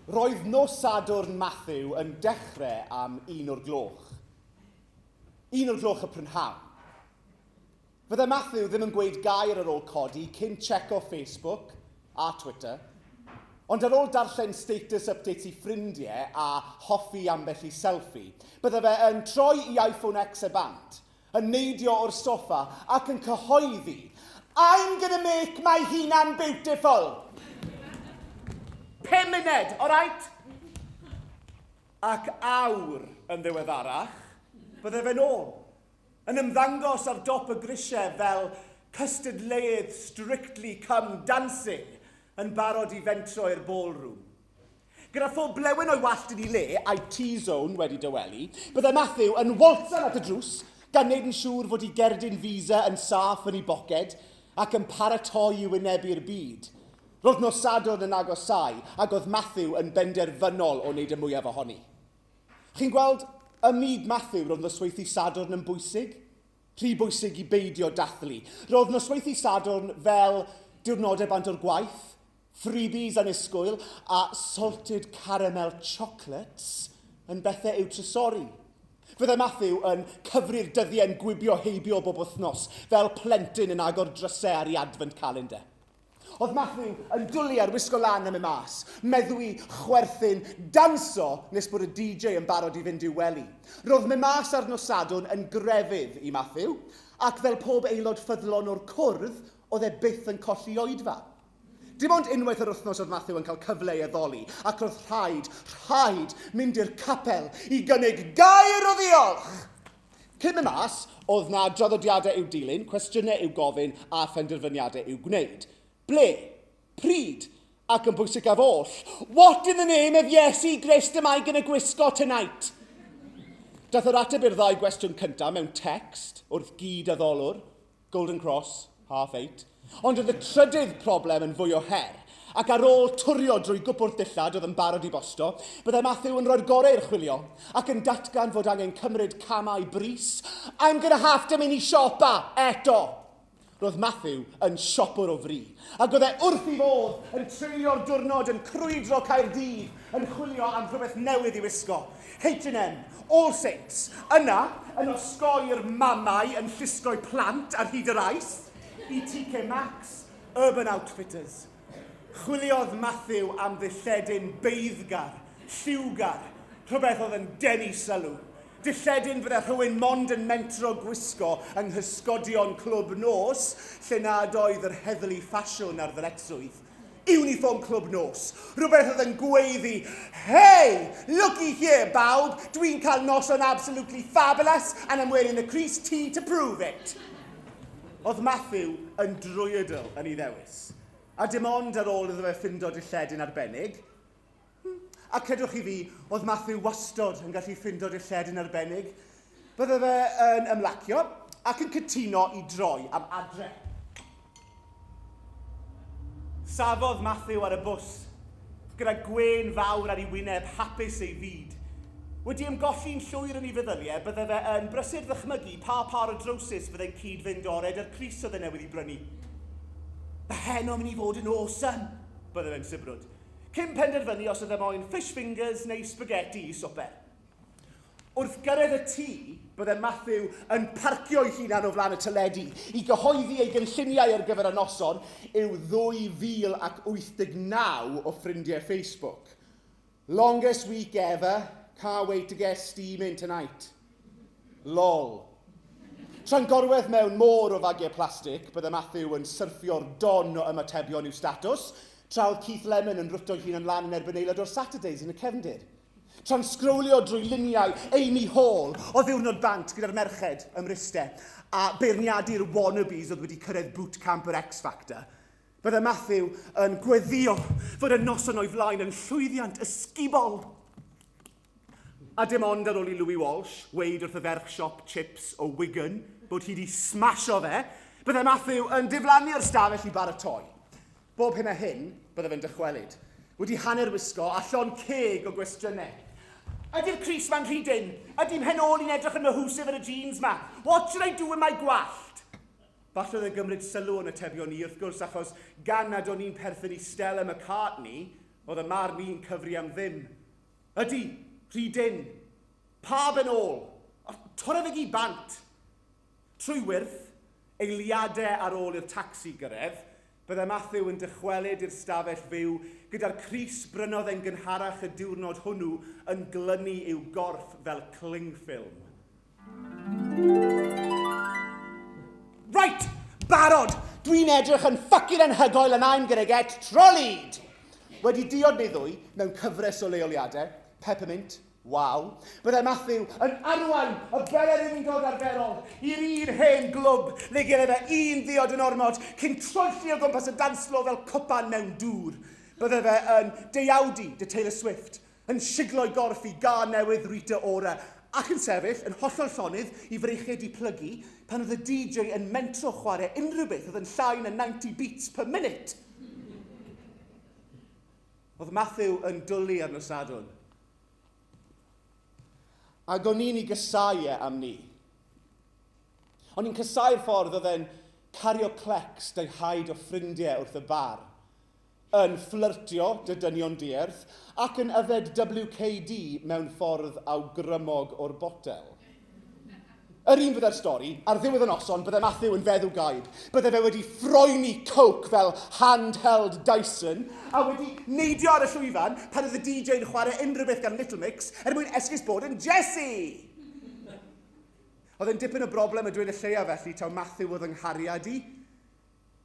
Roedd nos Sadwrn Matthew yn dechrau am 1 o'r gloch. 1 o'r gloch y prynhawn. Fydde Matthew ddim yn gweud gair ar ôl codi cyn checo Facebook a Twitter, ond ar ôl darllen status updates i ffrindiau a hoffi ambell i selfie, bydde fe yn troi i iPhone X y bant, yn neidio o'r soffa ac yn cyhoeddi, "I'm gonna make my hunan beautiful." 5 munud, all right? Ac awr yn ddiweddarach, bydde fe'n ôl, yn ymddangos ar dop y grisiau fel cystadleuadd Strictly Come Dancing yn barod i fentro i'r ballroom. Gyda phob blewyn o'i wallt yn ei le a'i T-zone wedi dyweli, bydde Matthew yn waltzan at y drws gan wneud yn siŵr fod ei gerdyn visa yn saff yn ei boced ac yn paratoi i wynebu'r byd. Roedd nos Sadwrn yn agosau ac oedd Matthew yn benderfynol o wneud y mwyaf ohoni. Chi'n gweld, ym myd Matthew roedd nosweithi Sadwrn yn bwysig? Rhy bwysig i beidio dathlu. Roedd nosweithi Sadwrn fel diwrnodau bant o'r gwaith, freebies anusgwyl a salted caramel chocolates yn bethau i'w trysori. Fydde Matthew yn cyfri'r dyddiau'n gwibio heibio bob wythnos fel plentyn yn agor drysau ar ei advent calendar. Oedd Matthew yn dwlu ar wisgo lan am y mas, meddwi, chwerthin, danso nes bod y DJ yn barod i fynd i'w wely. Roedd me mas ar nos Sadwrn yn grefydd i Matthew, ac fel pob aelod ffyddlon o'r cwrdd, oedd e byth yn colli oedfa. Dim ond unwaith yr wythnos oedd Matthew yn cael cyfle i addoli, ac roedd rhaid mynd i'r capel i gynnig gair o ddiolch. Cyn y mas, oedd na draddodiadau i'w dilyn, cwestiynau i'w gofyn a phenderfyniadau i'w gwneud. Ble? Pryd? Ac yn bwysig af oll, what in the name of Iesu Grist am I going to gwisgo tonight? Dath yr ateb i'r ddau gwestiwn cyntaf mewn text wrth gyd addolwr, Golden Cross, 8:30, ond oedd y trydydd problem yn fwy o her, ac ar ôl twrio drwy gwpwr dillad oedd yn barod i bosto, bydde Matthew yn rhoi'r gorau i'r chwilio ac yn datgan fod angen cymryd camau bris. I'm gonna have to mynd i siopa eto. Roedd Matthew yn siopwr o fri, ac oedd e wrth i fod yn treulio'r diwrnod yn crwydro Caerdydd, yn chwilio am rhywbeth newydd i wisgo. H&M, All Saints, yna, yn osgoi'r mamau yn llusgo'i plant ar hyd yr aeth, i TK Maxx, Urban Outfitters. Chwiliodd Matthew am ddilledyn beiddgar, lliwgar, rhywbeth oedd yn denu sylw. Dilledyn fydde rhywun mond yn mentro gwisgo yng nghysgodion clwb nos, lle nad oedd yr heddlu ffasiwn ar ddyletswydd. Uniform clwb nos, rhywbeth oedd yn gweiddi, "Hey, looky here, bawb, dwi'n cael noson absolutely fabulous and I'm wearing a creased tee to prove it." Oedd Matthew yn drwyadl yn ei ddewis, a dim ond ar ôl iddo fe ffindo dilledyn arbennig. A credwch chi fi, oedd Matthew wastod yn gallu ffindo dilledyn arbennig. Bydde fe yn ymlacio ac yn cytuno i droi am adre. Safodd Matthew ar y bws, gyda gwen fawr ar ei wyneb hapus ei fyd. Wedi ymgolli'n llwyr yn ei feddyliau, bydde fe yn brysur ddychmygu pa par o drowsus fydde'n cyd fynd ored ar Cris oedd e newydd i brynu. Mae heno mynd i fod yn awesome, bydde fe'n sibrwd. Cyn penderfynu os ydym moyn fish fingers neu spaghetti i swper. Wrth gyrraedd y tŷ, bydde Matthew yn parcio ei hunan o flaen y teledu i gyhoeddi ei gynlluniau ar gyfer y noson yw 2089 o ffrindiau Facebook. Longest week ever, can't wait to get steaming tonight. Lol. Tra'n gorwedd mewn môr o fagiau plastig, bydde Matthew yn syrffio'r don o ymatebion i'w statws, tra oedd Keith Lemon yn rwto'i hun yn lan yn erbyn aelod o'r Saturdays yn y cefndir. Tra'n sgrowlio drwy luniau Amy Hall o ddiwrnod bant gyda'r merched ymriste a beirniadu'r wannabes oedd wedi cyrraedd bootcamp yr X Factor. Bydde Matthew yn gweddio fod y noson o'i flaen yn llwyddiant ysgubol. A dim ond ar ôl i Louis Walsh weid wrth y ferch siop chips o Wigan bod hi wedi smasho fe, bydde Matthew yn diflannu'r stafell i baratoi. Bob hyn a hyn, bydde fe'n dychwelyd. Wedi hanner wisgo a llon ceg o gwestiynau. Ydy'r Cris ma'n rhy dyn? Ydy'n henol i'n edrych yn mahwsif ar y jeans ma? What should I do with my gwallt? Falle oedd yn gymryd sylw yn atebion ni wrth gwrs achos gan nad o'n i'n perthyn i Stella McCartney, oedd y marn i'n cyfri am ddim. Ydy, rhydyn, pab yn ôl, torra fe gyd bant. Trwy wyrth, eiliadau ar ôl i'r tacsi gyrraedd, bydde Matthew yn dychwelyd i'r stafell fyw gyda'r Crys brynodd e'n gynharach y diwrnod hwnnw yn glynu i'w gorff fel clingffilm. Right, barod! Dwi'n edrych yn ffycin anhygoel yn aim gyda get trolid! Wedi diod neu ddwy mewn cyfres o leoliadau, Peppermint, waw, bydde Matthew yn arwain y beler unigol arferol i'r un hen glwb le gyda fe un ddiod yn ormod cyn troelli o gwmpas y dansflo fel cwpan mewn dŵr. Bydde fe yn deiawdi dy Taylor Swift, yn siglo'i gorff i gar newydd Rita Ora, ac yn sefyll yn hollol llonydd i freichiau plygu pan oedd y DJ yn mentro chwarae unrhyw beth oedd yn llai na 90 beats per minute. Oedd Matthew yn dwlu ar nos Sadwrn. Ac o'n i'n ei gysau am ni. O'n i'n cysau'r ffordd oedd e'n cario clecs dy haid o ffrindiau wrth y bar, yn fflyrtio dy dynion dierth, ac yn yfed WKD mewn ffordd awgrymog o'r botel. Yr un fydda'r stori, ar ddiwedd y noson, bydde Matthew yn feddw gaid. Bydde fe wedi ffroeni coke fel handheld Dyson, a wedi neidio ar y llwyfan pan oedd y DJ yn chwarae unrhyw beth gan Little Mix mwyn esgus bod yn Jessie. Oedd e'n dipyn o broblem y dweud y lleia felly taw Matthew oedd yng nghariad i,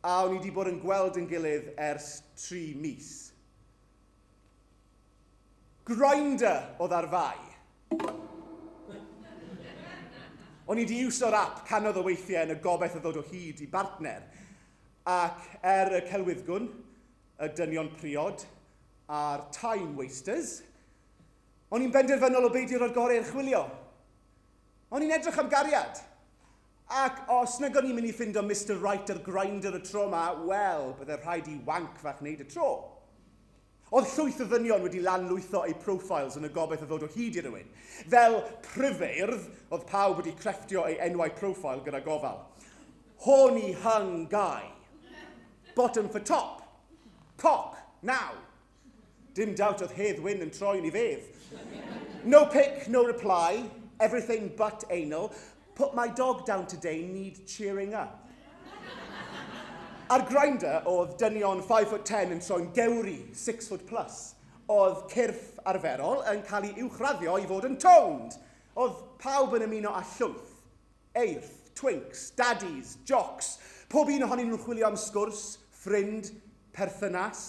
a o'n i wedi bod yn gweld yn gilydd ers 3 mis. Grindr oedd ar fai. O'n i wedi iwso'r ap canodd o weithiau yn y gobeith o ddod o hyd i bartner, ac y celwyddgwn, y dynion priod, a'r time wasters, o'n i'n benderfynol o beidio roi'r gorau i'r chwilio. O'n i'n edrych am gariad. Ac os nag o'n i'n mynd i ffindo Mr Right ar Grindr y tro yma, wel, bydde rhaid i wank fach wneud y tro. Oedd llwyth o ddynion wedi lanlwytho eu profiles yn y gobeith o ddod o hyd i rywun. Fel pryfeirdd, oedd pawb wedi crefftio eu enwau profile gyda gofal. Horny hung guy. Bottom for top. Cock, now. Dim doubt oedd Hedd Wyn yn troi'n i fedd. No pic, no reply. Everything but anal. Put my dog down today, need cheering up. Ar Grindr, oedd dynion 5'10" yn troi'n gewri 6'+". Oedd cyrff arferol yn cael ei uwchraddio i fod yn toned. Oedd pawb yn ymuno â llwyth. Eirth, twinks, daddies, jocks. Pob un ohonyn nhw'n chwilio am sgwrs, ffrind, perthynas,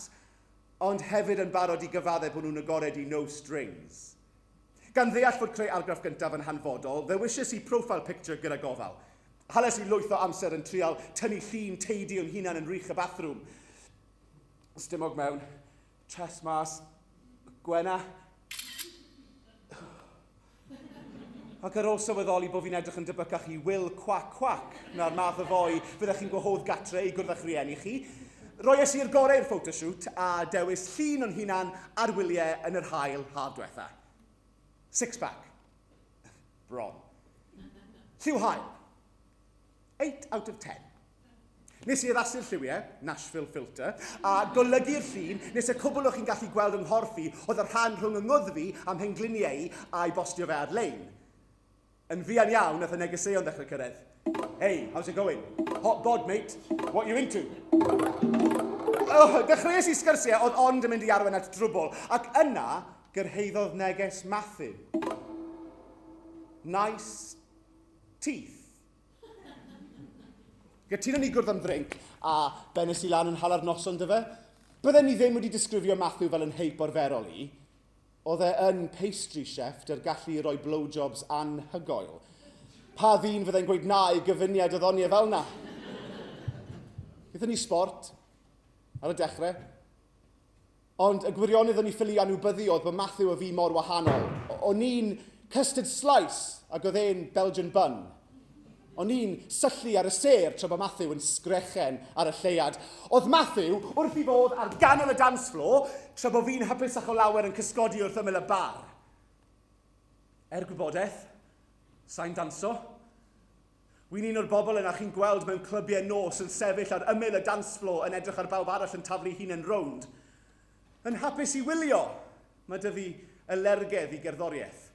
ond hefyd yn barod i gyfaddau bod nhw'n agored i no strings. Gan ddeall fod creu argraff gyntaf yn hanfodol, fe wishes i profile picture gyda gofal. Hales i lwyth o amser yn trial tynnu llun teidi o'n hunan yn rych y bathroom. Stumog mewn, chest mas, gwena. Ac ar ôl sylweddoli bod fi'n edrych yn dybycach i Will Quack Quack, na'r math o foi fyddech chi'n gwahodd gatre i gwrdd â'ch rieni chi, roies i'r gorau i'r photoshoot a dewis llun o'n hunan ar wyliau yn yr haul haf diwetha. Six-pack. Bron. Lliw hael. 8 out of 10. Nes i addasu'r lliwiau, Nashville Filter, a golygu'r llun nes y cwbl o'ch chi'n gallu gweld yng nghorffi oedd yr rhan rhwng yng ngwddfi am hengluniau a'i bostio fe ar-lein. Yn fuan iawn, nath y negeseuon ddechrau cyrraedd. Hey, how's it going? Hot bod, mate. What you into? Dechreuais i sgyrsiau oedd ond yn mynd i arwain at drwbl, ac yna gyrheiddodd neges Matthew. Nice teeth. Gytuno ni gwrdd am ddrink a benes i lan yn hala'r noson dy fe. Bydden ni ddim wedi disgrifio Matthew fel yn heip orferol i. Oedd e yn pastry chef dy'r gallu roi blowjobs anhygoel. Pa ddyn fydde'n gweud na i gyfuniad o ddoniau fel na? Gyda ni sport ar y dechrau. Ond y gwirionedd o'n i ffili anwybyddu oedd bod Matthew a fi mor wahanol. O'n i'n custard slice ac oedd e'n Belgian bun. O'n i'n syllu ar y ser tra bod Matthew yn sgrechen ar y lleiad. Oedd Matthew wrth i fod ar ganol y dance floor tra bod fi'n hapusach o lawer yn cysgodi wrth ymyl y bar. Gwybodaeth, sa'n danso. Wy'n un o'r bobl yna chi'n gweld mewn clybiau nos yn sefyll ar ymyl y dance floor yn edrych ar bawb arall yn taflu hun yn rownd. Yn hapus i wylio, mae dy fi y lergedd i gerddoriaeth.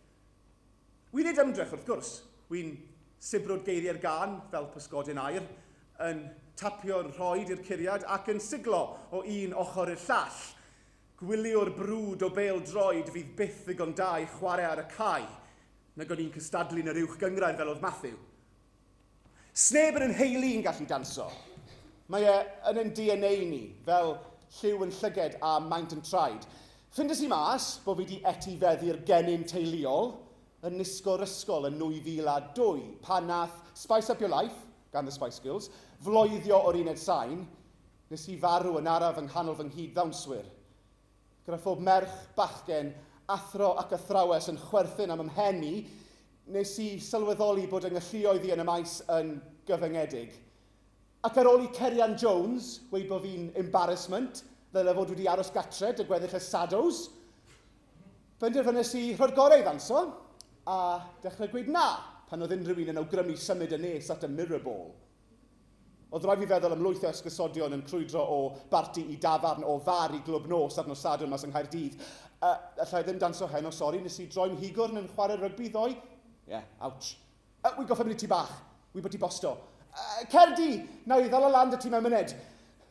Wi'n neud ymdrech wrth gwrs. Wi'n sibrwd geiriau'r gan fel pysgodyn air, yn tapio'r rhoed i'r curiad ac yn siglo o un ochr i'r llall. Gwylio'r brwd o bêl droed fydd byth ddigon da i chwarae ar y cae, nag o'n i'n cystadlu'n yr uwch gyngraen fel oedd Matthew. Sneb yn heili yn gallu danso. Mae yn ein DNA ni, fel lliw yn llyged a maint yn traed. Ffindes i mas bod fi wedi etifeddu'r gennym teuluol yn nisgo'r ysgol yn 2002, pan nath Spice Up Your Life, gan The Spice Girls, floeddio o'r uned sain, nes i farw yn araf yng nghanol fy nghyd ddawnswyr. Gyda phob merch, bachgen, athro ac athrawes yn chwerthin am ymhenni, nes i sylweddoli bod yng ngylluoedd i yn y maes yn gyfyngedig. Ac ar ôl i Cerian Jones weid bod fi'n embarrassment, ddyle fod wedi aros gatre dy gweddill y Shadows, benderfynnes i rhoi'r gorau ddanso, a dechrau gweud na, pan oedd unrhyw un yn awgrymu symud y nes at y mirror ball. Oedd rhaid fi feddwl am lwyth o esgusodion yn crwydro o barti i dafarn o far i glwb nos ar nos Sadwrn mas yng Nghaerdydd. Allai ddim danso heno, sori, nes i droi'n higwrn yn chwarae rygbi ddoe. Ouch. Wi goffa mynd i ti bach, wi bod ti bosto. Cerdi, na i ddal o land y ti mewn myned.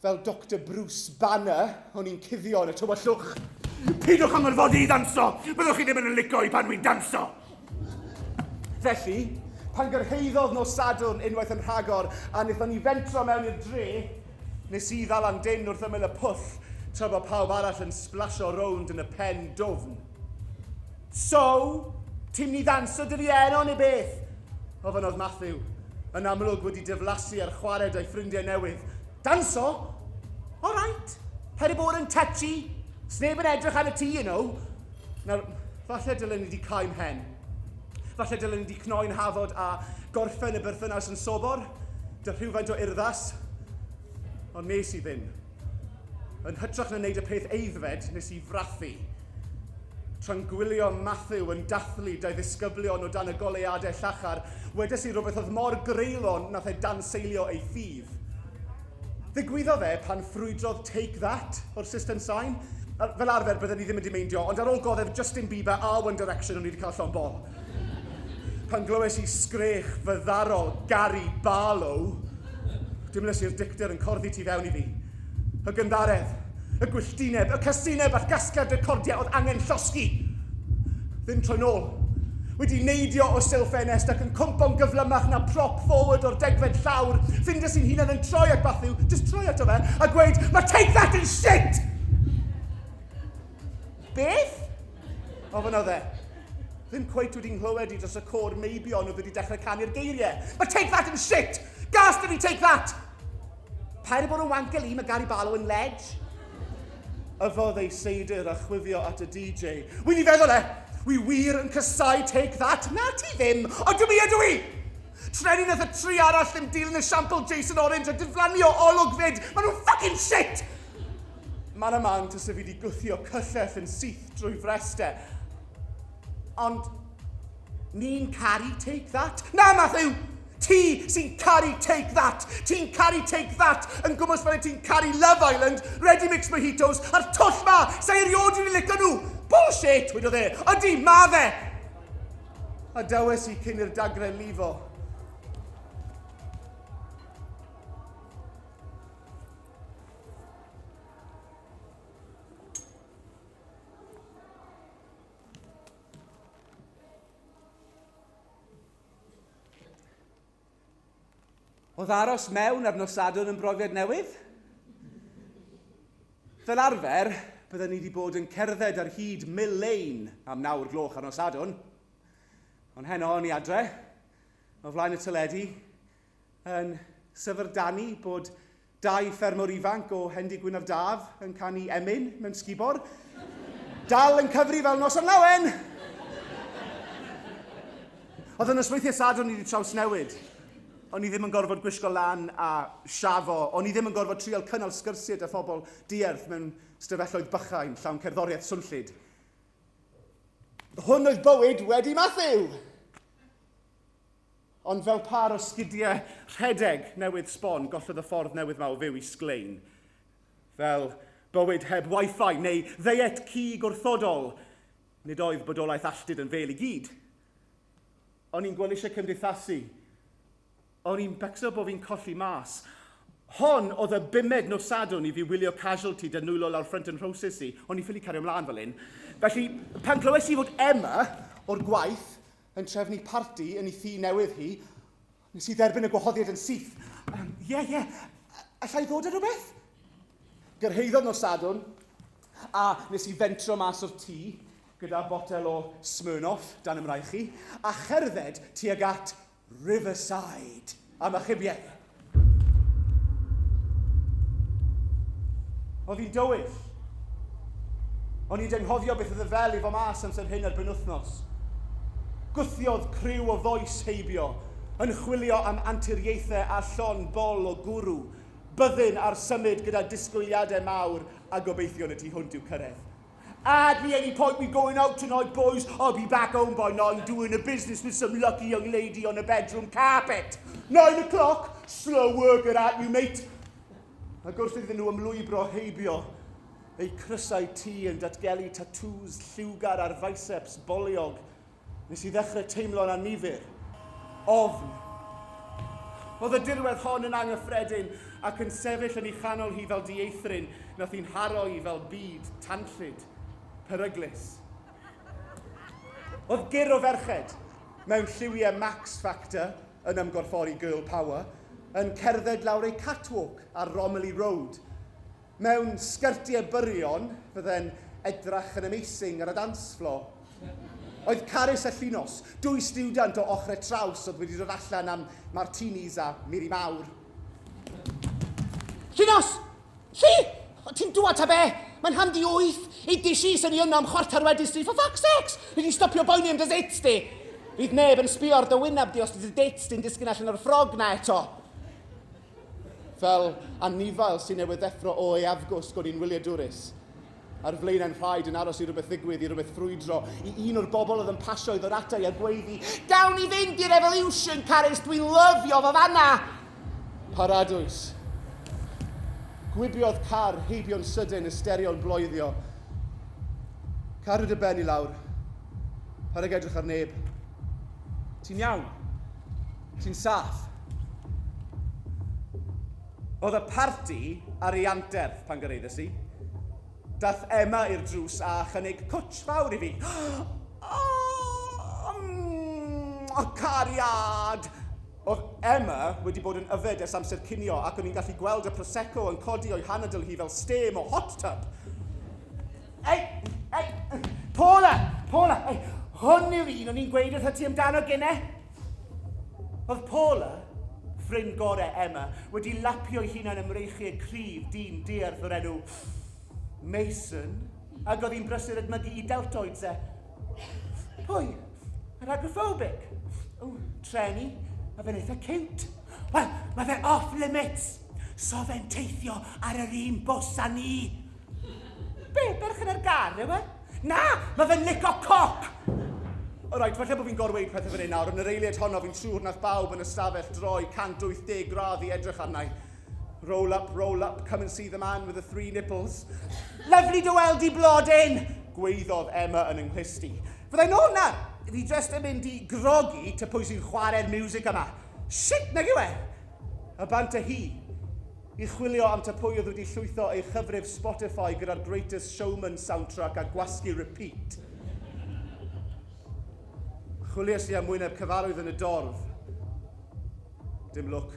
Fel Dr Bruce Banner, o'n i'n cuddio yn y tywyllwch. Pidwch am yrfodi i ddanso, byddwch chi ddim yn licio i pan wi'n danso. Felly, pan gyrhaeddodd nos Sadwrn unwaith yn rhagor a wnaethon ni fentro mewn i'r dre, nes i ddal am dyn wrth ymyl y pwll, tra bod pawb arall yn splasio rownd yn y pen dwfn. So, ti'n mynd i ddanso dy fi eno neu beth? Ofyn oedd Matthew, yn amlwg wedi diflasu ar chwarae da'i ffrindiau newydd. Danso? All right. Heri bod yn touchy. Sneb yn edrych ar y ti, you know. Nawr, falle dylen ni wedi cael mhen. Falle dylen ni wedi cnoi'n hafod a gorffen y berthynas yn sobor, dy rhywfaint o urddas. Ond nes i ddim. Yn hytrach na wneud y peth eiddfed, nes i frathu. Tra'n gwylio Matthew yn dathlu da'i ddisgyblion o dan y goleuadau llachar, wedes i rhywbeth oedd mor greulon nath e danseilio ei ffydd. Ddigwyddo fe pan ffrwydrodd Take That o'r system sain. Fel arfer byddwn ni ddim wedi meindio, ond ar ôl goddef Justin Bieber a One Direction o'n i wedi cael llon bol. Pan glywes i sgrech fyddarol Gary Barlow, dim nes i'r dicter yn corddi ti fewn i fi. Y gyndaredd, y gwylltineb, y casineb a'r gasgliad recordiau oedd angen llosgi. Ddim troi nôl. Wedi neidio o silffenest ac yn cwmpo'n gyflymach na prop forward o'r degfed llawr, ffindes i'n hunan yn troi at Matthew, just troi ato fe, a gweud, mae Take That in shit! Beth? Ofyn oedd e. Ddim cweit wedi'n nghlywed i dros y côr meibion oedd wedi dechrau canu'r geiriau. Mae Take That in shit! Gas dyn ni Take That! Paid bod yn wancel i, mae Gary Barlow yn ledge. Yfodd ei seidr a chwifio at y DJ. Wy'n i feddwl wi wir yn cysau Take That? Na ti ddim, ond dwi ydw i! Treni nath y tri arall ddim dilyn y siampl Jason Orange a diflannu o olwgfyd. Maen nhw'n fucking shit! Man a man tys y fi wedi gwthio cyllell yn syth drwy freste. Ond, ni'n caru Take That? Na, Matthew! Ti sy'n caru Take That! Ti'n caru Take That yn gwmwys fel ti'n caru Love Island, Ready Mix Mojitos, a'r twll ma, sa'i erioed wedi licio nhw! Bullshit, wedodd e. Ydy, ma fe! A dywes i cyn i'r dagren lifo. Oedd aros mewn ar nos Sadwrn yn brofiad newydd? Fel arfer, byddwn ni wedi bod yn cerdded ar hyd Mill Lane am 9 gloch ar nos Sadwrn. Ond heno o'n i adre, o flaen y teledu, yn syfrdanu bod 2 ffermwr ifanc o Hendi Gwynaf Daf yn canu emyn mewn sgubor, dal yn cyfri fel nos yn lawen. Oedd yn ysweithiau Sadwrn ni wedi trawsnewid. O'n i ddim yn gorfod gwisgo lan a siafo. O'n i ddim yn gorfod trial cynnal sgyrsiau â phobl dierth mewn stafelloedd bychain llawn cerddoriaeth swnllyd. Hwn oedd bywyd wedi Matthew! Ond fel par o sgidiau rhedeg newydd sbon, gollodd y ffordd newydd ma o fyw i sglein. Fel Bywyd heb Wi-Fi neu ddeiet cig wrthodol. Nid oedd bodolaeth alltid yn fel I gyd. O'n i'n gweld eisiau cymdeithasu. O'n i'n becso bod fi'n colli mas. Hon oedd y 5 nos Sadwrn I fi wylio casualty dyn nwylo lawr ffrant yn Rhowsus I, ond i'n ffili cario ymlaen fel un. Felly, pan clywais I fod Emma o'r gwaith yn trefnu parti yn ei thŷ newydd hi, nes I dderbyn y gwahoddiad yn syth. Ie, allai ddod â rhywbeth? Gyrhaeddodd nos Sadwrn, a nes I fentro mas o'r tŷ, gyda botel o Smirnoff dan ymraich I, a cherdded tuag at Riverside am achubiaeth. Oedd hi'n dywyll. O'n i'n denghofio beth oedd y fel I fo mas amser hyn erbyn wythnos. Gwthiodd criw o foes heibio, yn chwilio am anturiaethau a llon bol o gwrw, byddin ar symud gyda disgwyliadau mawr a gobeithio na tu hwnt i'w cyrraedd. Hardly any point we going out tonight, boys. I'll be back home by 9 doing a business with some lucky young lady on a bedroom carpet. 9 o'clock, slow worker at you, mate. Ac wrth iddyn nhw ymlwybro heibio, eu crysau tŷ yn datgelu tatŵs lliwgar ar biceps boliog, nes I ddechrau teimlo'n annifyr. Ofn. Oedd y dirwedd hon yn anghyffredin ac yn sefyll yn ei chanol hi fel dieithrin, nath hi'n haro I fel byd tanllyd, peryglus. Oedd gyr o ferched mewn lliwiau Max Factor yn ymgorffori Girl Power yn cerdded lawr ei catwalk ar Romilly Road. Mewn sgyrtiau byrion fydde'n edrach yn amazing ar y dance floor. Oedd Carys y Llunos, 2 stiwdant o ochrau traws oedd wedi dod allan am martinis a miri mawr. Llunos! Llu! Ti'n dŵad ta be? Mae'n handi 8. Ei disi sy'n I yno am chwarter wedys di. For fuck's sakes! Fi di stopio boeni am dy zits di. Fydd neb yn sbio ar dy wyneb di os di dy dits di'n disgyn allan o'r ffrog na eto. Fel anifail sy'n newydd ddeffro o ei afgwsg o'n i'n wyliadwrus. Ar flaen yn rhaid yn aros I rhywbeth ddigwydd I rhywbeth ffrwydro. I un o'r bobl oedd yn pasio I ddod ata I a gweiddi, gawn I fynd i'r Evolution, Carys, dwi'n lyfio fo fanna! Paradwys. Gwibiodd car heibio'n sydyn ysterio'n bloeddio. Carwyd y ben I lawr. Parag edrych ar neb. Ti'n iawn? Ti'n saff? Oedd y parti ar ei anterth pan gyrraeddus I. Dath Emma i'r drws a chynnig cwtsh fawr I fi. O, cariad! Oedd Emma wedi bod yn yfed ers amser cinio ac o'n i'n gallu gweld y Prosecco yn codi o'i hanadl hi fel stêm o hot tub. Ei, Paula, ei, hwn yw'r un o'n i'n gweud wrth ti amdano gynnau. Oedd Paula, ffrind gorau Emma, wedi lapio ei hunan ymreichu y cryf dyn dierth o'r enw Mason, ac oedd hi'n brysur edmygu I deltoids e. Pwy? Yr agrophobic? O, treni, a fe'n eitha cute. Wel, mae fe off limits. So fe'n teithio ar yr un bws â ni. Be, berchen ar gar, yw e? Na, mae fe'n lico coc. Alright, falle bod fi'n gorweud pethau fan hyn nawr, yn yr eiliad honno fi'n siŵr nath bawb yn ystafell droi 180 gradd I edrych arnau. Roll up, come and see the man with the 3 nipples. Lovely dy weld I blodyn, gweiddodd Emma yn ynghlysdi. Fyddai'n ôl na, fi just yn mynd I grogi ta pwy sy'n chwarae'r music yma. Shit, nag yw e? Y bant â hi, I chwilio am ta pwy oedd wedi llwytho ei chyfrif Spotify gyda'r Greatest Showman soundtrack a gwasgu repeat. Chwiliais I am wyneb cyfarwydd yn y dorf. Dim look.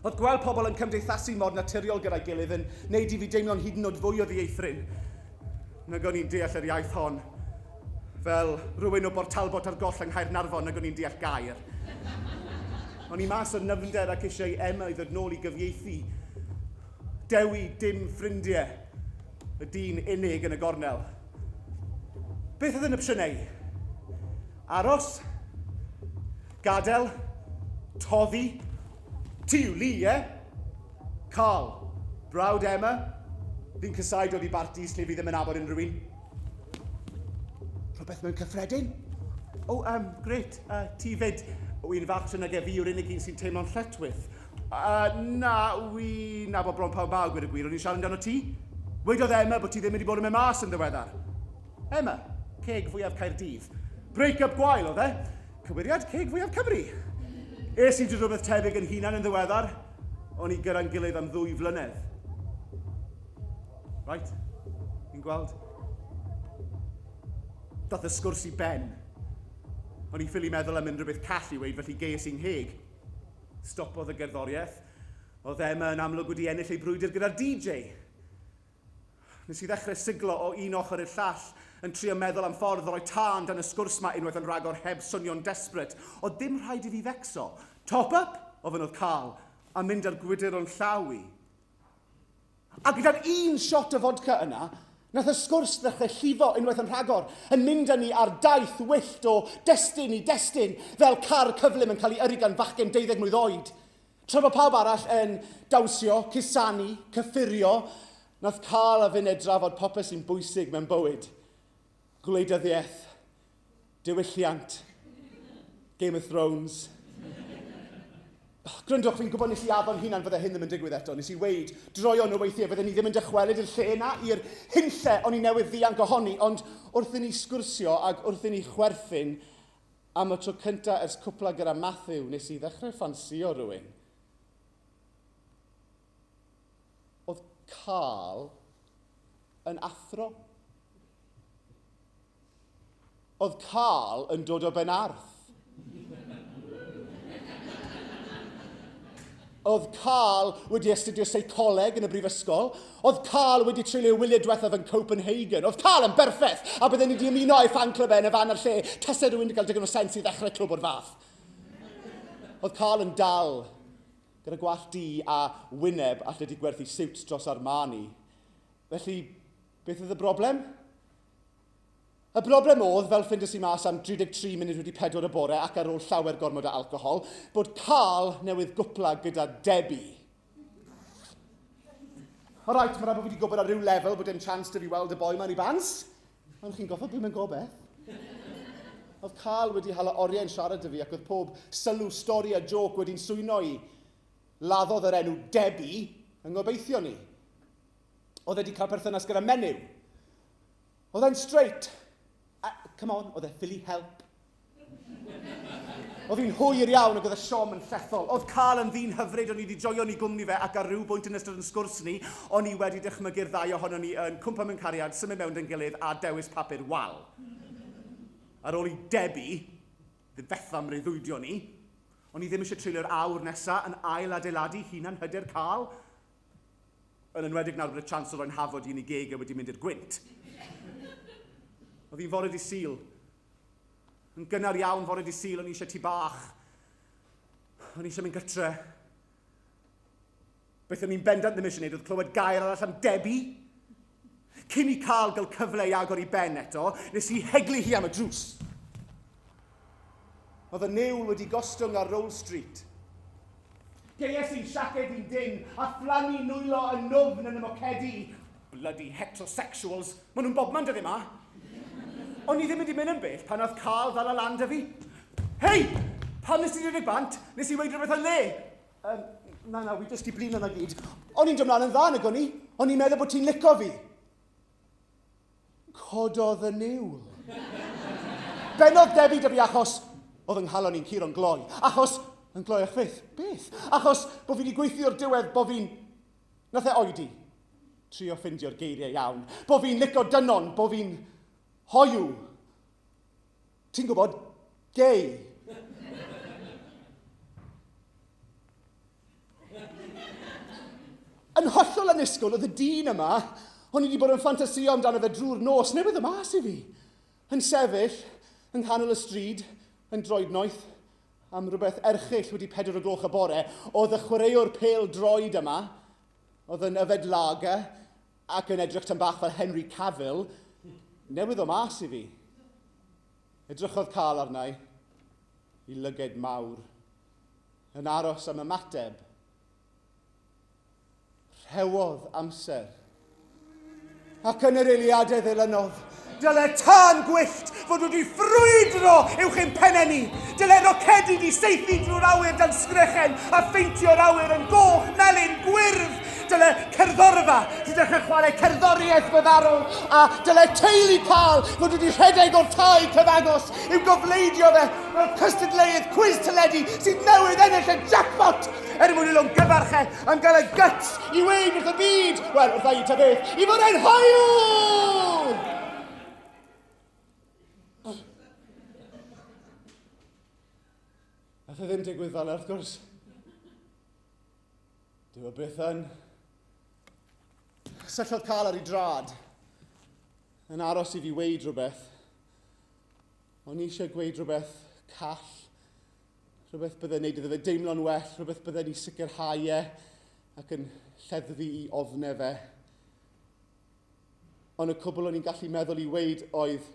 Oedd gweld pobl yn cymdeithasu mod naturiol gyda'i gilydd yn neud I fi deimlo'n hyd yn oed fwy o ddieithrin. Nag o'n i'n deall yr iaith hon. Fel rhywun o Bortalbot ar goll yng Nghaernarfon nag o'n i'n deall gair. O'n I mas o nyfnder ac eisiau Emma I ddod nôl I gyfieithu. Dewi dim ffrindiau. Y dyn unig yn y gornel. Beth oedd yn y prynnau? Aros? Gadel? Toddi? Tiw Li, Carl, brawd Emma, fi'n cysau dod I bartis lle fi ddim yn abod unrhyw un. Rhywbeth mewn cyffredin? O, gret, ti fyd. Wy'n falch nag fi yw'r unig un sy'n teimlo'n lletwyth. Na, wy'n nabod bron pawb mawr gwed y gwir, o'n i'n siarad amdano ti? Wedodd Emma bod ti ddim wedi bod yn mynd mas yn ddiweddar. Emma, ceg fwyaf Caerdydd. Break-up gwael oedd e. Cywiriad ceg fwyaf Cymru. Es i drwy rhywbeth tebyg yn hunan yn ddiweddar, o'n i gyda'n gilydd am 2 flynedd. Right? Ni'n gweld? Dath y sgwrs i ben. O'n i ffili meddwl am unrhyw beth call i weid, felly geis i'n heg. Stopodd y gerddoriaeth. Oedd Emma yn amlwg wedi ennill ei brwydr gyda'r DJ. Nes i ddechrau siglo o un ochr i'r llall yn trio meddwl am ffordd o roi tân dan y sgwrs ma unwaith yn rhagor heb swnio'n desbryd. Oedd dim rhaid i fi fecso. Top-up, ofyn oedd Carl, a mynd ar gwydr o'n llaw i. A gyda'r un shot o fodca yna, nath y sgwrs ddechrau llifo unwaith yn rhagor, yn mynd â ni ar daith wyllt o destun i destun, fel car cyflym yn cael ei yrru gan fachgen 12 mlwydd oed. Tra bod pawb arall yn dawsio, cusanu, cyffurio, nath Carl a Fined drafod popeth sy'n bwysig mewn bywyd. Gwleidyddiaeth, diwylliant, Game of Thrones. Gryndwch, fi'n gwybod nes i afon hunan fydde hyn ddim yn digwydd eto. Nes i weid, droion o weithiau fydde ni ddim yn dychwelyd i'r lle yna, i'r hynlle o'n i newydd ddianc ohoni, ond wrth i ni sgwrsio ac wrth i ni chwerthin, am y tro cynta ers cwpla gyda Matthew, nes i ddechrau ffansio rhywun. Oedd Carl yn athro. Oedd Carl yn dod o Benarth. Oedd Carl wedi astudio seicoleg yn y brifysgol. Oedd Carl wedi treulio wyliau diwethaf yn Copenhagen. Oedd Carl yn berffaith, a byddwn ni wedi ymuno a'i fan clwb yn y fan ar lle, tasau rhywun wedi cael digon o sens i ddechrau clwb o'r fath. Oedd Carl yn dal, gyda gwallt du a wyneb allai wedi gwerthu siwt dros Armani. Felly, beth oedd y broblem? Y broblem oedd, fel ffindes i mas am 33 munud wedi 4 y bore ac ar ôl llawer gormod o alcohol, bod Carl newydd gwpla gyda Debbie. Alright, mae'n rhaid bod fi wedi gwybod ar ryw lefel bod dim chance da fi weld y boi ma'n i bans. Ond chi'n goffa dwi'n mynd gobeth. Oedd Carl wedi hala oriau yn siarad dy fi ac oedd pob sylw, stori a joc wedi'n swyno i. Laddodd yr enw Debbie yn gobeithio ni. Oedd wedi cael perthynas gyda menyw. Oedd e'n straight. Come on, oedd e ffili help. Oedd hi'n hwyr iawn ac oedd y siom yn llethol. Oedd Carl yn ddyn hyfryd, o'n i wedi joio ni gwmni fe ac ar ryw bwynt yn ystod yn sgwrs ni, o'n i wedi dychmygu'r ddau ohono ni yn cwmpa mewn cariad, symud mewn yn gilydd a dewis papur wal. Ar ôl i Debbie, fetha mreiddwydio ni, o'n i ddim eisiau treulio'r awr nesaf yn ail adeiladu hunan hyder Carl. Yn enwedig nawr bod y chans o roi'n hafod i ni geg wedi mynd i'r gwynt. Oedd hi'n fore di Sul. Yn gynnar iawn fore di Sul, o'n i eisiau tŷ bach. O'n i eisiau mynd gytre. Beth o'n i'n bendant ddim eisiau gwneud oedd clywed gair arall am Debbie. Cyn i Carl gael cyfle i agor i ben eto, nes i heglu hi am y drws. Oedd y niwl wedi gostwng ar Roll Street. Geies i'n siaced i'n dyn a phlannu nwylo yn nofn yn y mocedi. Bloody heterosexuals, maen nhw'n bobman dy ddim a. O'n i ddim wedi mynd yn bell pan oedd Carl ddal a lan dy fi. Hei! Pan nes ti dweud bant, nes i weid rhywbeth yn le. Na, wi jyst i blin yna gyd. O'n i'n dymlaen yn dda nag o'n i. O'n i'n meddwl bod ti'n lico fi. Cododd y niwl. Benodd Debbie dy fi achos oedd yng nghalon i'n curo'n gloi. Achos, yn gloi eich fydd? Beth? Achos bod fi wedi gweithio'r diwedd bod fi'n... Nath e oedi. Trio ffindio'r geiriau iawn. Bod fi'n lico dynon, bod fi'n... hoiw. Ti'n gwybod, gay. Yn hollol anusgwl, oedd y dyn yma, o'n i wedi bod yn ffantasio amdano fe drwy'r nos, newydd y mas i fi. Yn sefyll, yng nghanol y stryd, yn droed noeth, am rhywbeth erchill wedi 4 o gloch y bore, oedd y chwaraewr pêl droed yma, oedd yn yfed lager, ac yn edrych tan bach fel Henry Cavill, newydd o mas i fi. Edrychodd Carl arna i lyged mawr, yn aros am ymateb. Rhewodd amser. Ac yn yr eiliadau ddilynodd, dyle tân gwyllt fod wedi ffrwydro uwch ein penne ni. Dyle rocedi di seithi drwy'r awyr dan sgrechen a ffeintio'r awyr yn goch, melyn, gwyrdd. Dyle cerddorfa sydd dechrau chwarae cerddoriaeth gweddarol, a dylai teulu Carl fod wedi rhedeg o'r tai cyfagos i'w gofleidio fe fel cystadleuaeth cwiz teledu sydd newydd ennill y jackpot er mwyn ilw'n gyfarche am gael y guts i weid wrth y byd, wel, wrth ei ta beth, i fod e'n hoiw! Nath e ddim digwydd fel wrth gwrs. Dyw e byth yn. Syllodd Carl ar ei drad, yn aros i fi weid rhywbeth. O'n i eisiau gweud rhywbeth call, rhywbeth byddai'n neud iddo fe deimlo'n well, rhywbeth byddai'n i sicrhau e ac yn lleddfu i ofnau fe. Ond y cwbl o'n i'n gallu meddwl i weid oedd,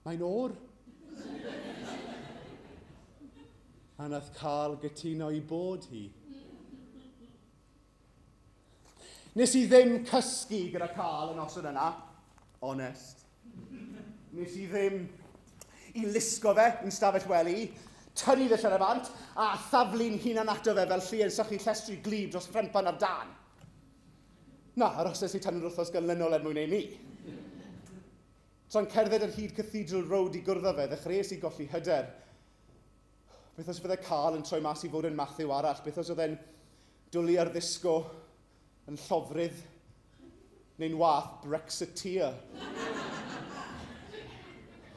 mae'n o'r. A nath Carl gytuno i bod hi. Nes i ddim cysgu gyda Carl yn osod yna, onest. Nes i ddim i lusgo fe yn stafell wely, tynnu ddillen y bant, a thaflu'n hunan ato fe fel llun sychu llestri glib dros ffrentban ar dan. Na, aroses i tan yr wrthos ganlynol er mwyn ei mi. Tra'n cerdded ar hyd Cathedral Road i gwrddo fe, ddechreuais i golli hyder. Beth os fydde Carl yn troi mas i fod yn Matthew arall? Beth os oedd e'n dwlu ar ddisgo yn llofrydd neu'n wath Brexiteer?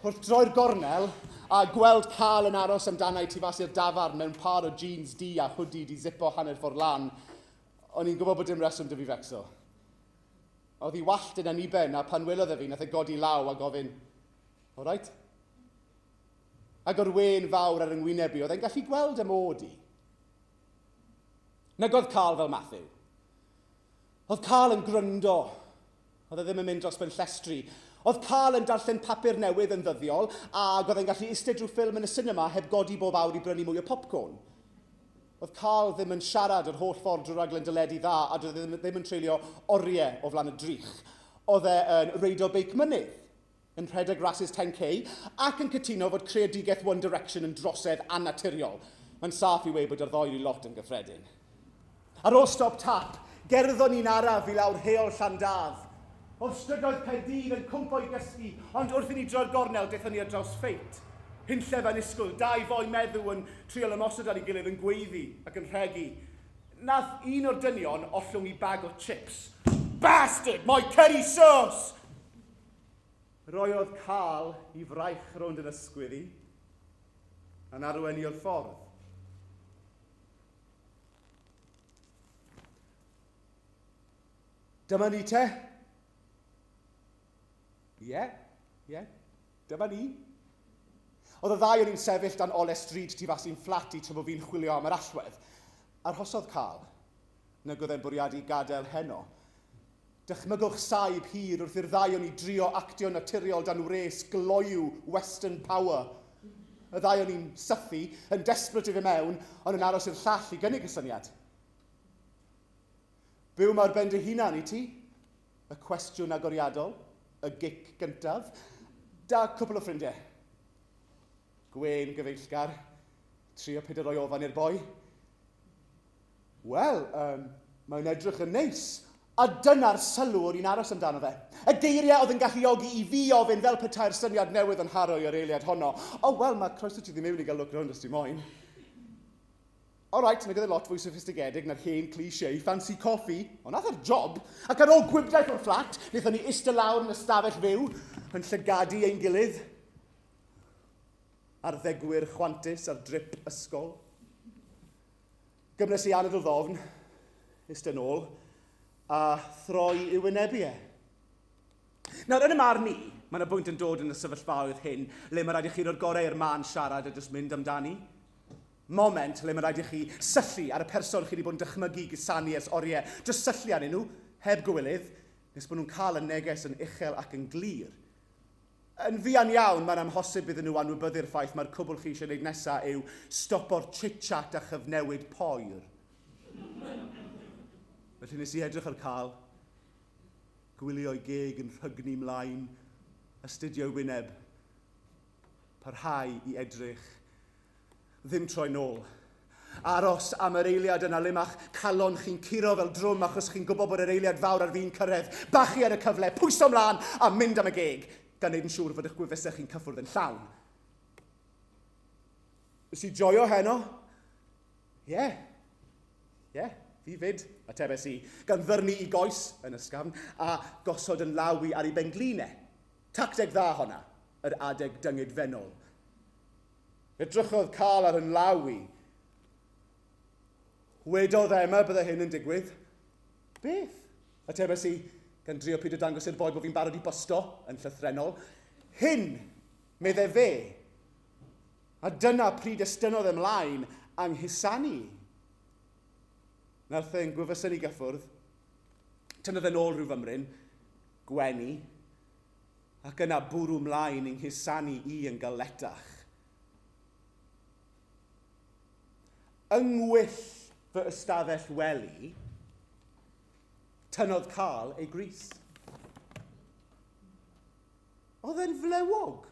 Wrth droi'r gornel a gweld Carl yn aros amdana i tu fas i'r dafarn mewn par o jeans di a hoodie di zipo hanner ffordd lan, o'n i'n gwybod bod dim reswm dy fi fecso. Oedd hi wallt yn aniben a pan welodd e fi, nath e godi law a gofyn, all right? Ac o'r wen fawr ar yngwyneb i, oedd e'n gallu gweld y mod i. Nag oedd Carl fel Matthew. Oedd Carl yn gryndo. Oedd e ddim yn mynd dros ben llestri. Oedd Carl yn darllen papur newydd yn ddyddiol, ac oedd e'n gallu eistedd drwy ffilm yn y cinema heb godi bob awr i brynu mwy o popcorn. Oedd Carl ddim yn siarad yr holl ffordd drwy raglen dyledu dda, a oedd e ddim yn treulio oriau o flan y drych. Oedd e yn reidio beic mynydd, yn rhedeg rhasys 10k, ac yn cytuno fod creadigaeth One Direction yn drosedd annaturiol. Mae'n saff i weid bod yr ddoi i lot yn gyffredin. Ar ôl stop tap, gerddon ni'n araf i lawr heol Llandaf. Oedd strydoedd Caerdydd yn cwmpo i gysgu, ond wrth i ni droi'r gornel, daethon ni ar draws ffeit. Hunllef yn isgwl, dau foi meddw yn triol ymosod ar ei gilydd yn gweiddi ac yn rhegu. Nath un o'r dynion ollwng i bag o chips. Bastard, my curry sauce! Roiodd Carl i fraich rownd yn ysgwyddi, a'n arwen i o'r ffordd. Dyma ni te. Ie, dyma ni. Oedd y ddau o'n i'n sefyll dan Ole Street tu fas i'n fflat i tra bod fi'n chwilio am yr allwedd. Arhosodd Carl, nag oedd e'n bwriadu gadael heno. Dychmygwch saib hir wrth i'r ddau o'n i drio actio naturiol dan wres gloiw Western Power. Y ddau o'n i'n sythu, yn desperate i fe mewn, ond yn aros i'r llall i gynnig y syniad. Byw mae'r ben dy hunan i ti? Y cwestiwn agoriadol, y gic gyntaf, da cwpl o ffrindiau. Gwen gyfeillgar, trio peidio roi ofan i'r boi. Wel, mae'n edrych yn neis, a dyna'r sylw o'n i'n aros amdano fe. Y geiriau oedd yn galluogi i fi ofyn fel petai'r syniad newydd yn haro i'r eiliad honno. O, wel, mae croeso ti ddim mewn i gael look round os ti moyn. All right, nag oedd e lot fwy soffistigedig na'r hen cliché, fancy coffee, ond nath e'r job, ac ar ôl gwybdaeth o'r fflat, wnaethon ni ista lawr yn ystafell fyw, yn llygadu ein gilydd, ar ddegwyr chwantus ar drip ysgol. Gymnes i anadl ddofn, ista nôl, a throi i'w wynebu e. Nawr, yn y marn ni, mae yna bwynt yn dod yn y sefyllfaoedd hyn, le mae rhaid i chi roi'r gorau i'r man siarad a jyst mynd amdani. Moment le mae rhaid i chi syllu ar y person chi wedi bod yn dychmygu gysanu ers oriau, jyst syllu arnyn nhw, heb gywilydd, nes bod nhw'n cael y neges yn uchel ac yn glir. Yn fuan iawn, mae'n amhosib iddyn nhw anwybyddu'r ffaith mae'r cwbl chi eisiau gwneud nesaf yw stopo'r chit-chat a chyfnewid poer. Felly nes i edrych ar Carl, gwylio'i geg yn rhygnu mlaen, astudio wyneb, parhau i edrych, ddim troi nôl. Aros am yr eiliad yna le ma'ch calon chi'n curo fel drwm achos chi'n gwybod bod yr eiliad fawr ar fi'n cyrraedd. Bachu ar y cyfle, pwyso mlaen a mynd am y geg, gan neud yn siŵr fod eich gwefusau chi'n cyffwrdd yn llawn. Ys i joio heno? Ie, fi fyd, atebes i, gan ddyrnu i goes yn ysgafn a gosod yn lawi ar ei benglinau. Tacteg dda honna, yr adeg dyngyd fenol. Edrychodd Carl ar yn lawi. Wedodd Emma bydde hyn yn digwydd. Beth? Atebes i, gan drio pyd o dangos i'r boi bod fi'n barod i bosto yn llythrenol. Hyn, medde fe. A dyna pryd estynodd ymlaen anghisanu. Nath e'n gwefusyn i gyffwrdd, tynnodd yn ôl rhyw fymryn, gwenu, ac yna bwrw mlaen yng nghisanu i yn galetach. Yngwyll fy ystafell weli, tynnodd Carl ei gris. Oedd e'n flewog.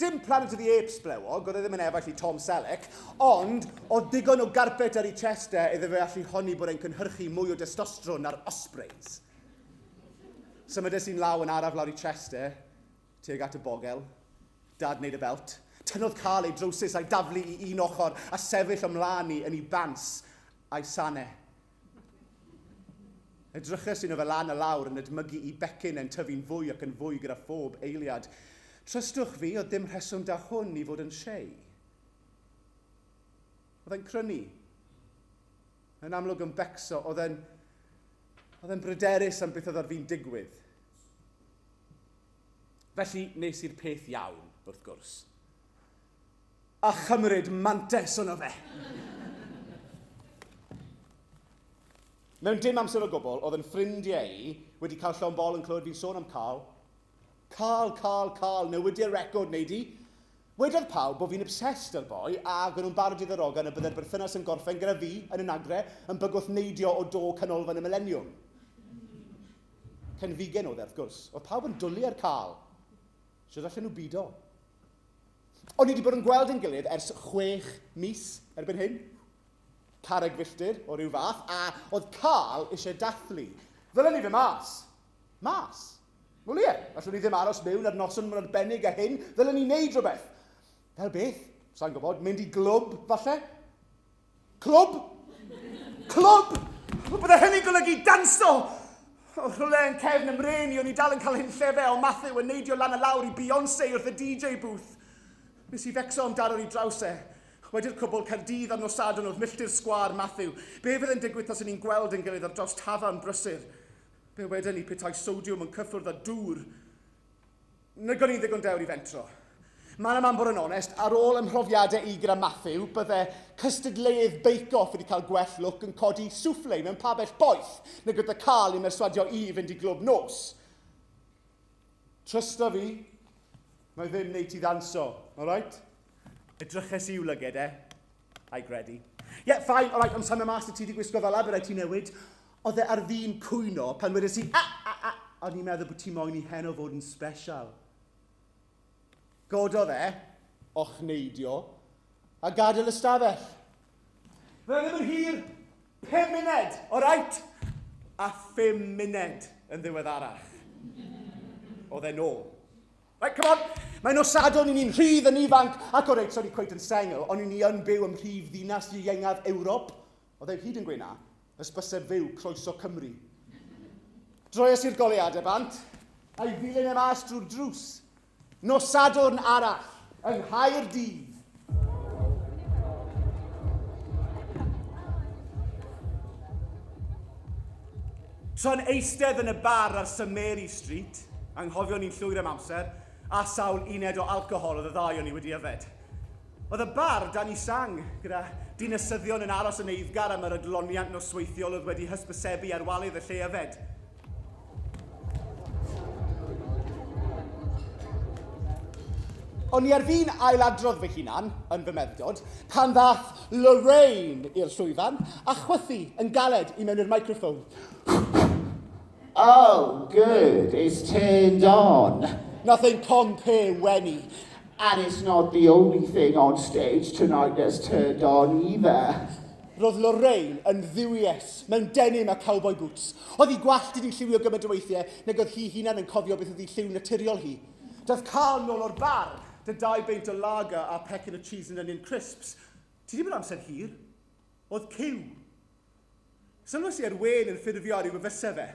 Dim Planet of the Apes blewog, oedd e ddim yn efall i Tom Selleck, ond oedd digon o garpet ar ei chester iddo fe allu honni bod e'n cynhyrchu mwy o testosteron na'r ospreys. Symudes i'n law yn araf lawr ei chester, tuag at y bogel, dad wneud y belt. Tynnodd Carl ei drowsus a'i daflu i un ochr a sefyll ymlaen i yn ei bans a'i sanau. Edrychus un o fe lan y lawr yn edmygu i becyn yn tyfu'n fwy ac yn fwy gyda phob eiliad. Trystwch fi, oedd dim rheswm da hwn i fod yn shei. Oedd e'n crynu. Yn amlwg yn becso, oedd e'n bryderus am beth oedd ar fi'n digwydd. Felly nes i'r peth iawn, wrth gwrs. A chymryd mantes ono fe. Mewn dim amser o gwbl, oedd yn ffrindiau wedi cael llawn bol yn clywed fi'n sôn am Carl. Carl, newidiau'r record neu di. Wedodd pawb bod fi'n obsessed â'r boi a gan nhw'n barod i ddarogan y bydde'r berthynas yn gorffen gyda fi yn y nagre yn bygwth neidio o do canolfan y millennium. Cenfigen oedd wrth gwrs. Oedd pawb yn dwlu ar Carl. Sio allan nhw bido. O'n i wedi bod yn gweld yn gilydd ers 6 mis erbyn hyn. Carreg filltir o ryw fath, a oedd Carl eisiau dathlu. Ddylen ni fe mas. Mas? Wel ie, allwn ni ddim aros mewn ar noson yn arbennig a hyn, ddylen ni wneud rhywbeth. Fel beth? Sa'n gwybod, mynd i glwb, falle? Clwb? Clwb? Bydde hynny'n golygu danso! O rhywle yn cefn ymreni, o'n i dal yn cael hyn llefe o Matthew yn neidio lan y lawr i Beyoncé wrth y DJ booth. Nes i fecso am daro i drawse. Wedi'r cwbl Caerdydd a Nosadwn oedd milltir sgwar Matthew. Be fydd yn digwydd os ni'n gweld yn gilydd ar dros tafarn brysur? Be wedyn ni petai sodiwm yn cyffwrdd â dŵr? Nag o'n i ddigon dewr i fentro. Man am bod yn onest, ar ôl ymhrofiadau i gyda Matthew, bydde cystadleuedd bake-off wedi cael gwell look yn codi swffle mewn pabell boeth, neu gyda Carl i'n merswadio i fynd i glwb nos. Trysta fi, mae ddim wneud i ddanso, alright? Edryches i'w lyged a'i gredi. Ie, ffain, alright, ond symud mas y ti wedi gwisgo fel aber ai ti newid. Oedd e ar fi'n cwyno pan wedes i, o'n i'n meddwl bod ti moyn i heno fod yn special. Gododd o'ch neidio, a gadael y stafell. Fe ddim yn hir, 5 munud, alright? A 5 munud yn ddiweddarach. Oedd e'n ôl. Right, come on. Mae'n Nosadwn i ni'n rhydd yn ifanc, ac o reit, sorry, cweit yn sengl, ond i ni yn byw ym mhrif ddinas ieuengaf Ewrop. Oedd e'n hyd yn gweud na, ys bysau fyw croeso Cymru. Droias i'r goleadau bant, a'i ddilyn y mas drwy'r drws. Nosadwn arall, yng Nghaerdydd. Tro'n eistedd yn y bar ar St Mary Street, anghofio ni'n llwyr am amser, a sawl uned o alcohol oedd y ddau o'n i wedi yfed. Oedd y bar dan i sang, gyda dinasyddion yn aros yn eiddgar am yr adloniant nosweithiol oedd wedi hysbysebu ar walydd y lle yfed. O'n i ar fi'n ailadrodd fy hunan, yn fy meddod, pan ddath Lorraine i'r llwyfan a chwythu yn galed i mewn i'r microphone. Oh, good, it's turned on. Nath ein compare wenu. And it's not the only thing on stage tonight that's turned on either. Roedd Lorraine yn ddiwies mewn denim a cowboy boots. Oedd hi gwallt i lliwio gymaint o weithiau, nag oedd hi hunan yn cofio beth oedd hi lliw naturiol hi. Daeth Carl nôl o'r bar, dy 2 beint o lager a pecyn o cheese and onion crisps. Ti ddim yn amser hir? Oedd cyw. Sylwys i ar wen yn ffurfio ar i'w fysa fe.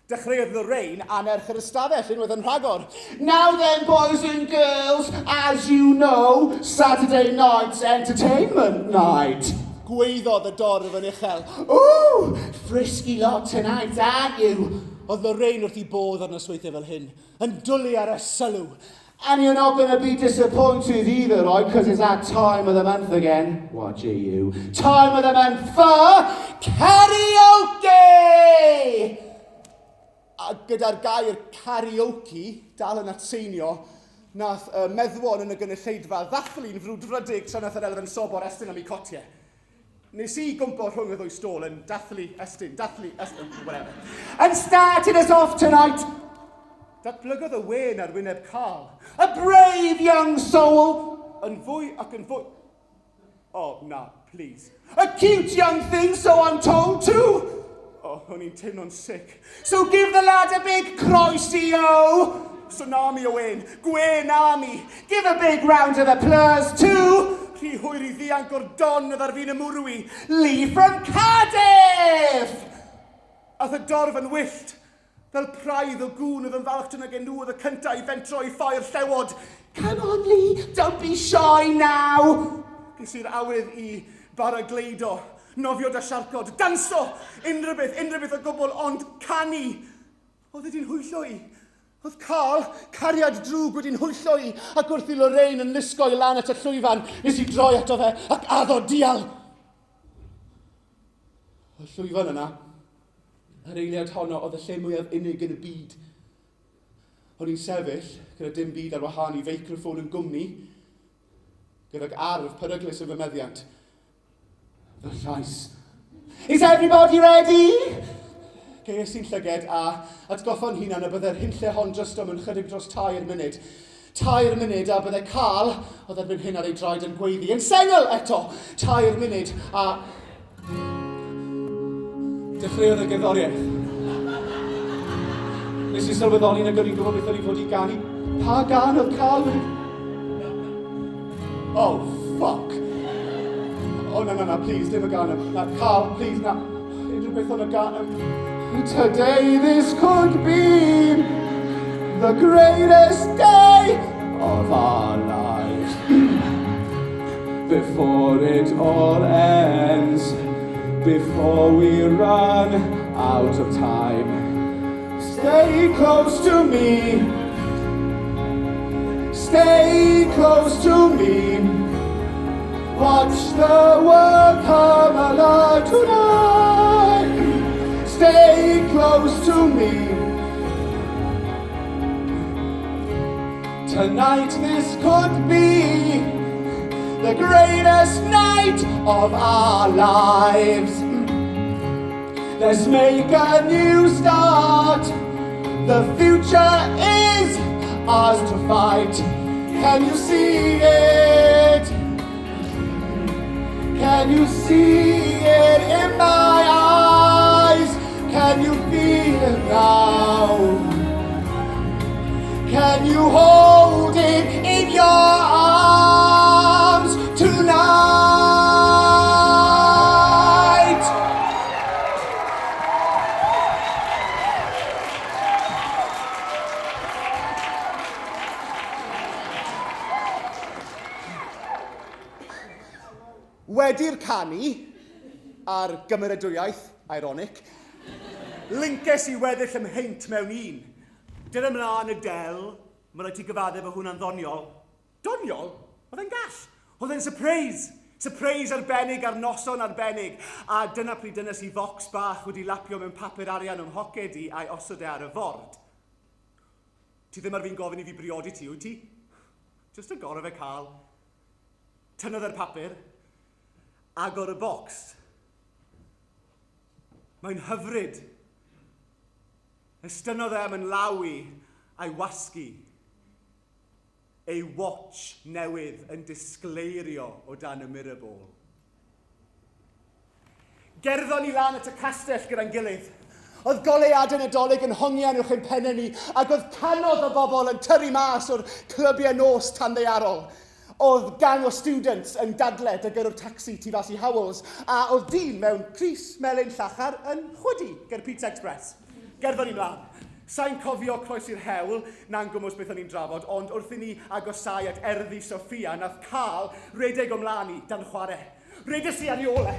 Dechreuodd Lorraine anerch yr ystafell unwaith yn rhagor. Now then, boys and girls, as you know, Saturday night's entertainment night. Gweiddodd y dorf yn uchel. Ooh, frisky lot tonight, aren't you? Oedd Lorraine wrth i bodd ar nosweithiau fel hyn, yn dwlu ar y sylw. And you're not going to be disappointed either, right? Because it's that time of the month again. Watch you. Time of the month for karaoke! A gyda'r gair karaoke, dal yn atseinio, nath meddwon yn y gynulleidfa ddathlu'n frwdfrydig tra nath yr elfen sobor estyn am ei cotiau. Nes i gwmpo rhwng y ddwy stôl yn dathlu, estyn, whatever. And starting us off tonight, Datblygodd y wen ar wyneb Carl. a brave young soul, Yn fwy ac yn fwy... Oh, na, please. a cute young thing, so I'm told too. Oh, o'n i'n teimlo'n sick. So give the lad a big croesio. Tsunami o wen, Gwen Army. Give a big round of applause to Rhi hwyr i ddianc o'r don oedd ar fi'n ymwrwi. Lee from Cardiff. Ath y dorf yn wyllt. Fel praidd o gŵn oedd yn falch yn y genw oedd y cyntaf i fentro i ffair llewod. Come on, Lee, don't be shy now. Ges i'r awydd i baragleido, nofio da siarcod, danso, unrhyw beth o gwbl, ond canu. Oedd wedi'n hwyllo i. Oedd Carl, cariad drwg wedi'n hwyllo i, ac wrth i Lorraine yn lusgo i lan at y llwyfan, nes i droi ato fe ac addo dial. Y llwyfan yna, yr eiliad honno oedd y lle mwyaf unig yn y byd. O'n i'n sefyll, gyda dim byd ar wahân i feicroffon yn gwmni, gyda'r arf peryglus y fy meddiant. Fy llais. Is everybody ready? Geis i'n llyged a atgoffa'n hunan y byddai'r hynlle hon drystom yn chydig dros 2 munud. 2 munud a byddai Carl, oedd erbyn hyn ar ei draed yn gweiddi, yn sengl eto. 2 munud a... Dechreuodd y gerddoriaeth. Nes i sylweddoli nag o'n i'n gwybod beth o'n i fod i ganu. Pa gan oedd Carl wedi? Oh, fuck. Oh, na, please, dim y gan am. Na, Carl, please, na. Unrhyw beth o'n y gan am. Today this could be the greatest day of our lives. Before it all ends, before we run out of time, stay close to me, stay close to me. Watch the world come alive tonight. Stay close to me. Tonight this could be the greatest night of our lives. Let's make a new start. The future is ours to fight. Can you see it? Can you see it in my eyes? Can you feel it now? Can you hold it in your arms tonight? Wedi'r canu ar gymeradwyaeth, ironic, linces i weddill ymheint mewn un. Dyn ymlaen y del, mae rhaid ti gyfadde fod hwnna'n ddoniol. Doniol? Oedd e'n gall. Oedd e'n surprise. Surprise arbennig ar noson arbennig. A dyna pryd dynas i focs bach wedi lapio mewn papur arian o'm hoced i a'i osod e ar y ford. Ti ddim ar fi'n gofyn i fi briodi ti, wyt ti? Just y gorau fe cael. Tynnodd yr papur, agor y bocs. Mae'n hyfryd. Ystynnodd e am yn lawi a'i wasgu. ei watch newydd yn disgleirio o dan y mirror ball. Gerddon ni lan at y castell gyda'n gilydd. Oedd goleuadau Nadolig yn hongian uwch ein pennau ni, ac oedd canoedd o bobl yn tyrru mas o'r clybiau nos tanddaearol. Oedd gang o students yn dadled y gyrw'r taxi tu fas i Howells, a oedd dyn mewn Crys melyn llachar yn chwydu ger Pizza Express. Gerddon ni mlaen. Sa'n cofio croes i'r hewl, na'n gwmws beth o'n i'n drafod, ond wrth i ni agosau at erddi Sophia, nath Carl redeg o mlaen i dan chwarae. Redes i ar ei ole,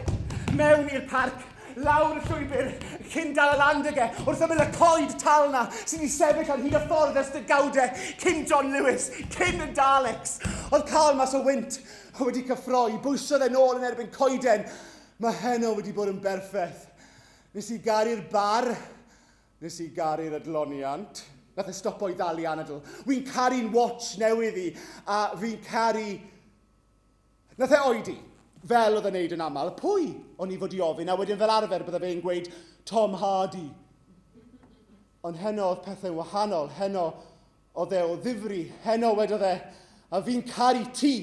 mewn i'r parc, lawr y llwybr, cyn dal y landyge, wrth ymwneud y coed tal na, sy'n ei sefyll ar hyd y ffordd ers dy gawdau, cyn John Lewis, cyn y Daleks. Oedd Carl mas o wynt, wedi cyffroi, bwysodd e'n ôl yn erbyn coeden. Mae heno wedi bod yn berffaith. Nes i garu'r bar, nes i garu'r adloniant. Nath e stopo i ddalu anadl. Wy'n caru'n watch newydd i, a fi'n caru... Nath e oedi. Fel oedd yn neud yn aml, pwy o'n i fod i ofyn, a wedyn fel arfer bydde fe'n gweud Tom Hardy. Ond heno oedd pethau'n wahanol, heno oedd e o ddifri, heno wedodd e, a fi'n caru ti.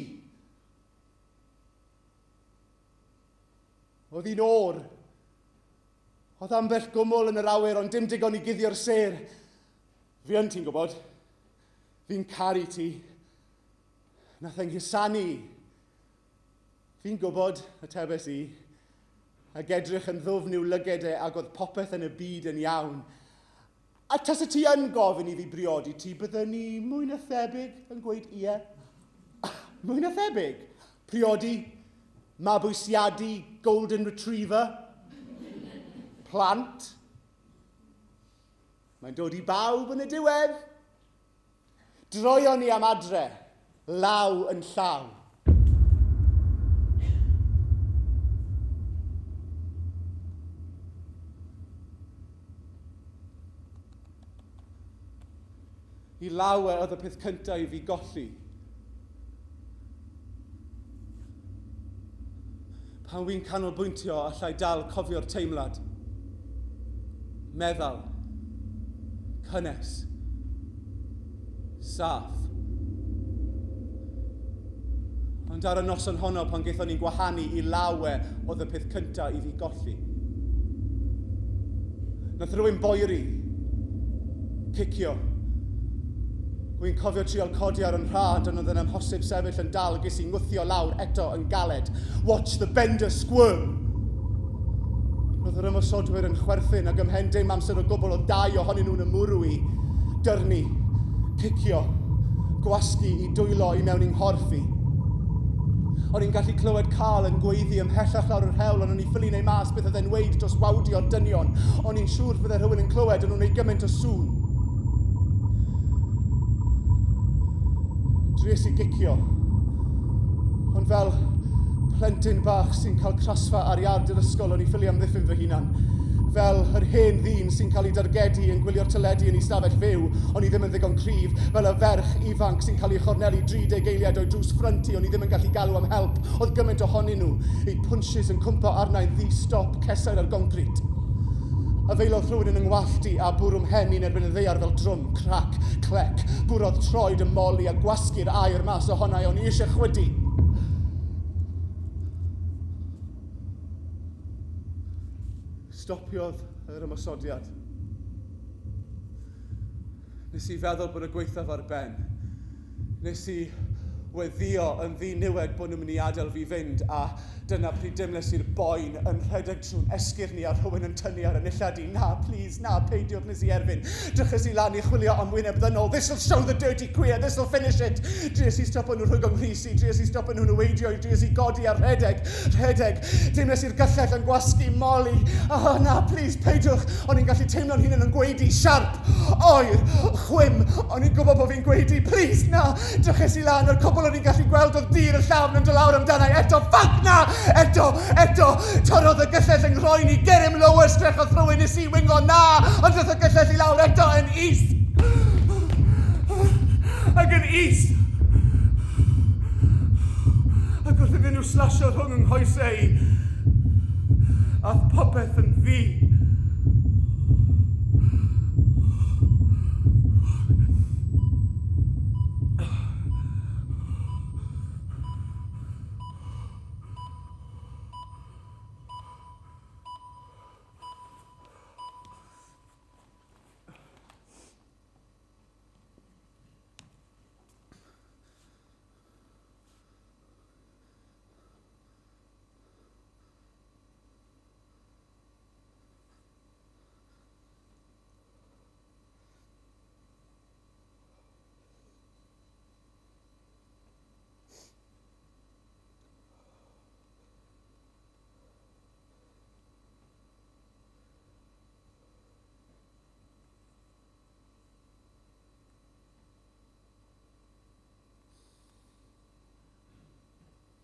Oedd hi'n o'r. Oedd ambell gwmwl yn yr awyr, ond dim digon i guddio'r ser. Fi yn ti'n gwybod, fi'n caru ti. Nath e'n nghysanu. Fi'n gwybod, y tebes i, ac edrych yn ddwfn i'w lyged e ac oedd popeth yn y byd yn iawn. A tas y ti yn gofyn i fi briodi ti, byddwn ni mwy na thebyg yn gweud ie. Mwy na thebyg. Priodi, mabwysiadu, golden retriever, plant. Mae'n dod i bawb yn y diwedd. Droion ni am adre, law yn llaw. I lawer oedd y peth cyntaf i fi golli. Pan wy'n canolbwyntio allai dal cofio'r teimlad. Meddal. Cynnes. Saff. Ond ar y noson honno pan gaethon ni'n gwahanu i lawer oedd y peth cyntaf i fi golli. Nath rhywun boeri. Cicio. Wy'n cofio trial codi ar yn rhad, ond oedd yn amhosib sefyll yn dal, ges i'n ngwthio lawr eto yn galed. Watch the bender squirm. Roedd yr ymosodwyr yn chwerthin ac ymhen dim amser o gwbl o dau ohonyn nhw'n ymwrw i. Dyrnu, cicio, gwasgu i dwylo i mewn i'n nghorff i. O'n i'n gallu clywed Carl yn gweiddi ymhellach lawr yr hewl, ond o'n i'n ffili neu mas beth oedd e'n weid dros wawdio'r dynion. O'n i'n siŵr fydde rhywun yn clywed ond nhw'n ei gymaint o sŵn. Dries i gicio, ond fel plentyn bach sy'n cael crasfa ar iard yr ysgol o'n i ffili amddiffyn fy hunan. Fel yr hen ddyn sy'n cael ei dargedu yn gwylio'r teledu yn ei stafell fyw, o'n i ddim yn ddigon cryf, fel y ferch ifanc sy'n cael ei chornelu 30 eiliad o'i drws ffrynti o'n i ddim yn gallu galw am help, oedd gymaint ohonyn nhw, eu punches yn cwmpo arnau'n ddi-stop cesau'r ar goncrit. A feilodd rhywun yn yngwalltu a bwrwm hen i'n erbyn y ddeiar fel drwm, crac, clec, bwrodd troed y moli a gwasgu'r air mas ohonau o'n i eisiau chwydu. Stopiodd yr ymosodiad. Nes i feddwl bod y gweithaf ar ben. Nes i weddio yn ddiniwed bod nhw'n mynd i adael fi fynd, a dyna pryd dimles i'r boen yn rhedeg trwy'n esgyrni a rhywun yn tynnu ar y nillad i. Na, please, na, peidiwch nes i erbyn. Drychus i lan i chwilio am wyneb ddynol. This'll show the dirty queer, this'll finish it. Dries i stopo nhw rhwg ynghris i, dries i stopo nhw'n weidio i, dries i godi a rhedeg. Dimles i'r gyllell yn gwasgu moli. Oh, na, please, peidiwch. O'n i'n gallu teimlo'n hunan yn gweidi, siarp, oer, chwym. O'n i'n gwybod bod fi'n gweidi, please, na. Drychus i lan, o'r cwbl o'n i'n gallu gweld oedd dir y llafn yn dod lawr amdana. Eto, fuck, na! Eto, torodd y gyllell yng nghroi ni, get him lower, strechodd rhywun nes i wingo, na, ond roedd y gyllell i lawr eto yn is. Ac yn is. Ac wrth iddyn nhw slasio rhwng yng nghoesau, ath popeth yn fi.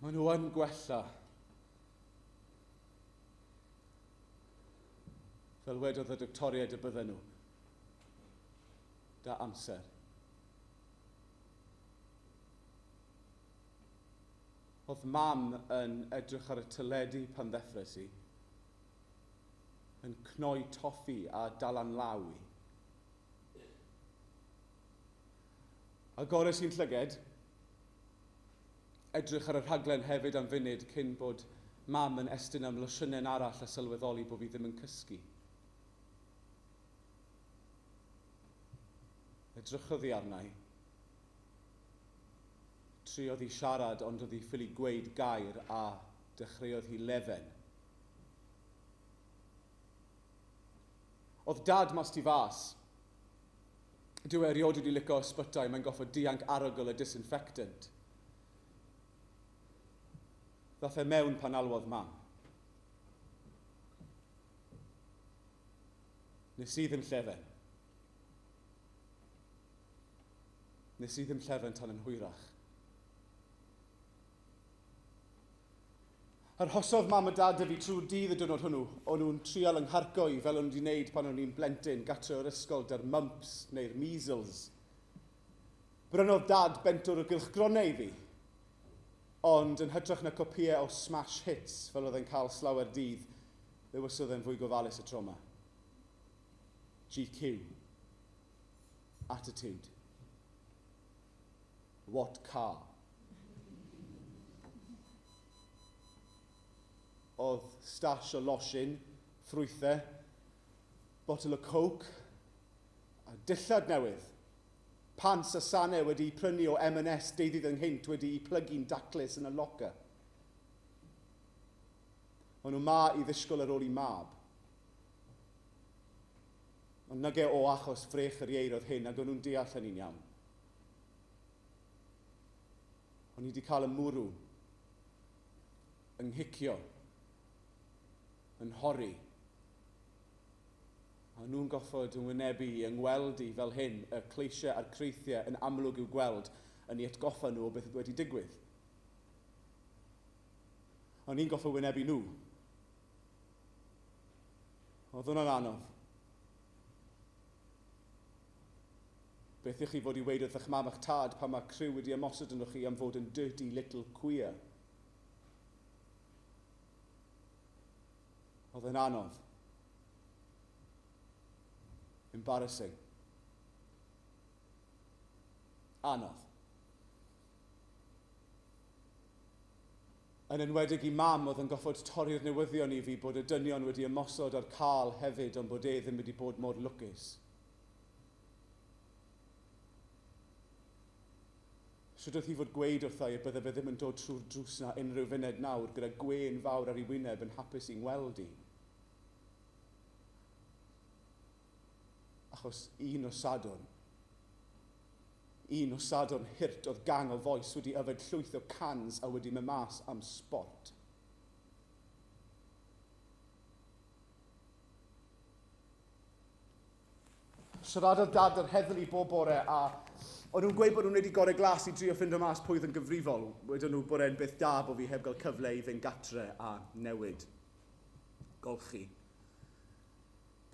Maen nhw yn gwella. Fel wedodd y doctoriaid y bydden nhw. Da amser. Oedd mam yn edrych ar y teledu pan ddeffres i, yn cnoi toffi a dalan law i. A gore sy'n llyged, edrych ar y rhaglen hefyd am funud cyn bod mam yn estyn am losynnau arall a sylweddoli bod fi ddim yn cysgu. Edrychodd hi arna i. Triodd hi siarad, ond oedd hi ffili gweud gair a dechreuodd hi lefen. Oedd dad mas ti fas. Dyw eriod wedi licio ysbytau, mae'n goffo dianc arogl y disinfectant. Ddath e mewn pan alwodd mam. Nes i ddim llefen. Nes i ddim llefen tan yn hwyrach. Arhosodd mam a dad y fi trwy'r dydd y diwrnod hwnnw, o'n nhw'n trial yngharco i fel o'n nhw wedi wneud pan o'n i'n blentyn gatre o'r ysgol dy'r mumps neu'r measles. Brynodd dad bentwr o gylchgronau i fi, ond yn hytrach na copïau o smash hits fel oedd e'n cael slawer dydd, fe wysodd e'n fwy gofalus y tro yma. GQ. Attitude. What car? Oedd stash o losin, ffrwythau, botel o coke, a dillad newydd. Pants a sanau wedi prynu o M&S deuddydd ynghynt wedi plygu'n daclus yn y loca. O'n nhw ma i ddisgwyl ar ôl i mab. Ond nage o achos frech yr ieir oedd hyn, ac o'n nhw'n deall hynny'n iawn. O'n i wedi cael y mwrw, ynghicio, yn hori. A nhw'n goffod yn wynebu i yngweld i fel hyn, y cleisiau a'r creithiau yn amlwg i'w gweld yn ei atgoffa nhw o beth wedi digwydd. O'n i'n goffod wynebu nhw. Oedd hwnna'n anodd. Beth ych chi fod i weid wrth eich mam a'ch tad pan mae criw wedi ymosod yn chi am fod yn dirty little queer? Oedd yn anodd. Embarrassing. Anodd. Yn enwedig i mam oedd yn goffod torri'r newyddion i fi bod y dynion wedi ymosod ar Carl hefyd ond bod e ddim wedi bod mor lwcus. Sut oedd hi fod gweud wrtha i y bydde fe ddim yn dod trwy'r drws na unrhyw funed nawr gyda gwen fawr ar ei wyneb yn hapus i'n weld i. Achos un o Sadwrn hirt oedd gang o foes wedi yfed llwyth o cans a wedi mynd mas am sport. Siaradodd dad yr heddlu bob bore a o'n nhw'n gweud bod nhw'n wedi gorau glas i drio ffindo mas pwy oedd yn gyfrifol. Wedon nhw bod e'n beth da bod fi heb gael cyfle i fynd gatre a newid. Golchi.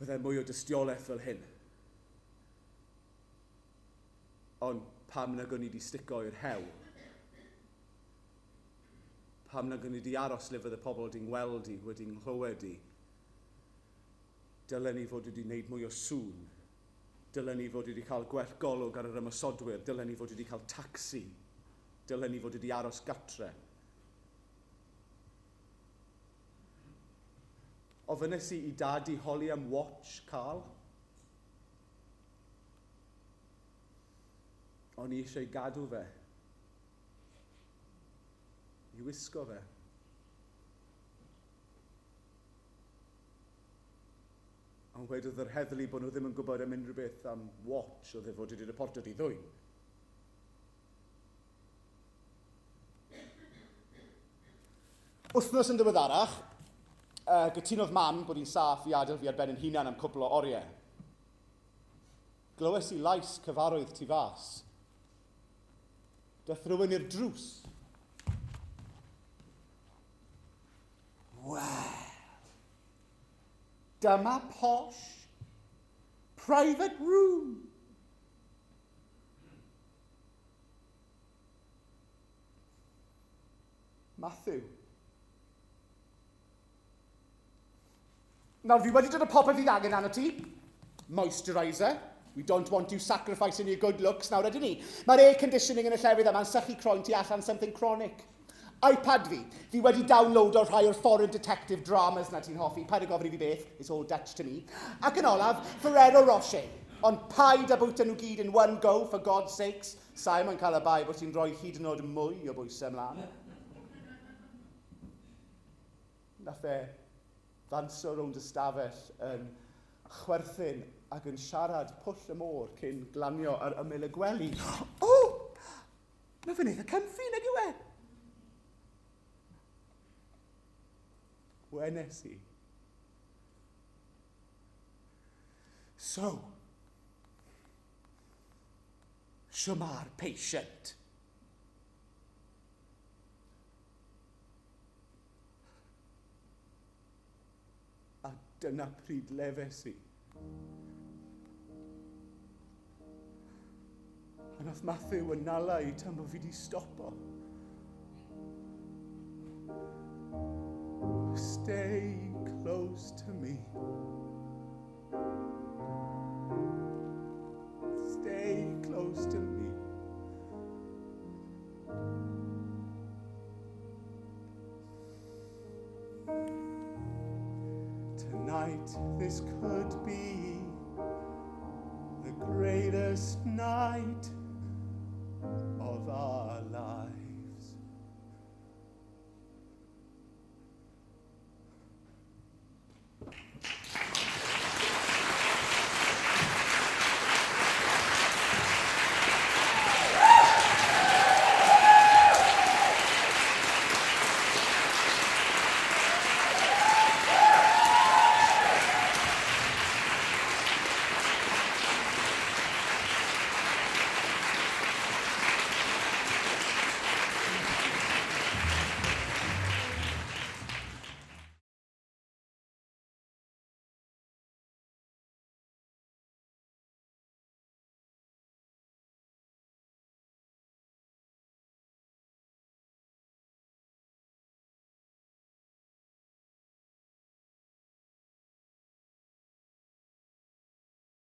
Byddai mwy o dystiolaeth fel hyn. Ond pam nag o'n i wedi stico i'r hew? Pam nag o'n i wedi aros le fydd y pobl wedi'n gweld i, wedi'n nghlywed i? Dylen ni fod wedi gwneud mwy o sŵn. Dylen ni fod wedi cael gwell golwg ar yr ymosodwyr. Dylen ni fod wedi cael tacsi. Dylen ni fod wedi aros gatre. Ofynes i dad i holi am watch Carl. O'n i eisiau gadw fe. I wisgo fe. Ond wedodd yr heddlu bod nhw ddim yn gwybod am unrhyw beth am watch oedd e fod wedi reportio di ddwyn. Wythnos yn ddiweddarach, gytunodd mam bod hi'n saff i adael fi ar ben yn hunan am cwbl o oriau. Glywes i lais cyfarwydd tu fas. Daeth rhywun i'r drws. Wel, dyma posh, private room. Matthew. Nawr, fi wedi dod y popeth fydd angen arno ti. Moisturiser. We don't want you sacrificing your good looks nawr ydyn ni. Mae'r air conditioning yn y llefydd yma'n sychu croen ti allan something chronic. iPad fi wedi downloado rhai o'r foreign detective dramas na ti'n hoffi. Paid a gofyn i fi beth, it's all Dutch to me. Ac yn olaf, Ferrero Rocher. Ond paid a bwyta nhw gyd in one go, for God's sakes. Simon cael y bai bod ti'n rhoi hyd yn oed mwy o bwysau ymlaen. Nath e ddanso rownd y stafell yn chwerthin ac yn siarad pwll y môr cyn glanio ar ymyl y gwely. O! Mae fe'n eitha comfy, nag yw e? Wenes i. So, siwma'r patient. A dyna pryd lefes i. A nath Matthew yn nala i tan bod fi di stopo. Stay close to me. Stay close to me. Tonight this could be the greatest night of our lives.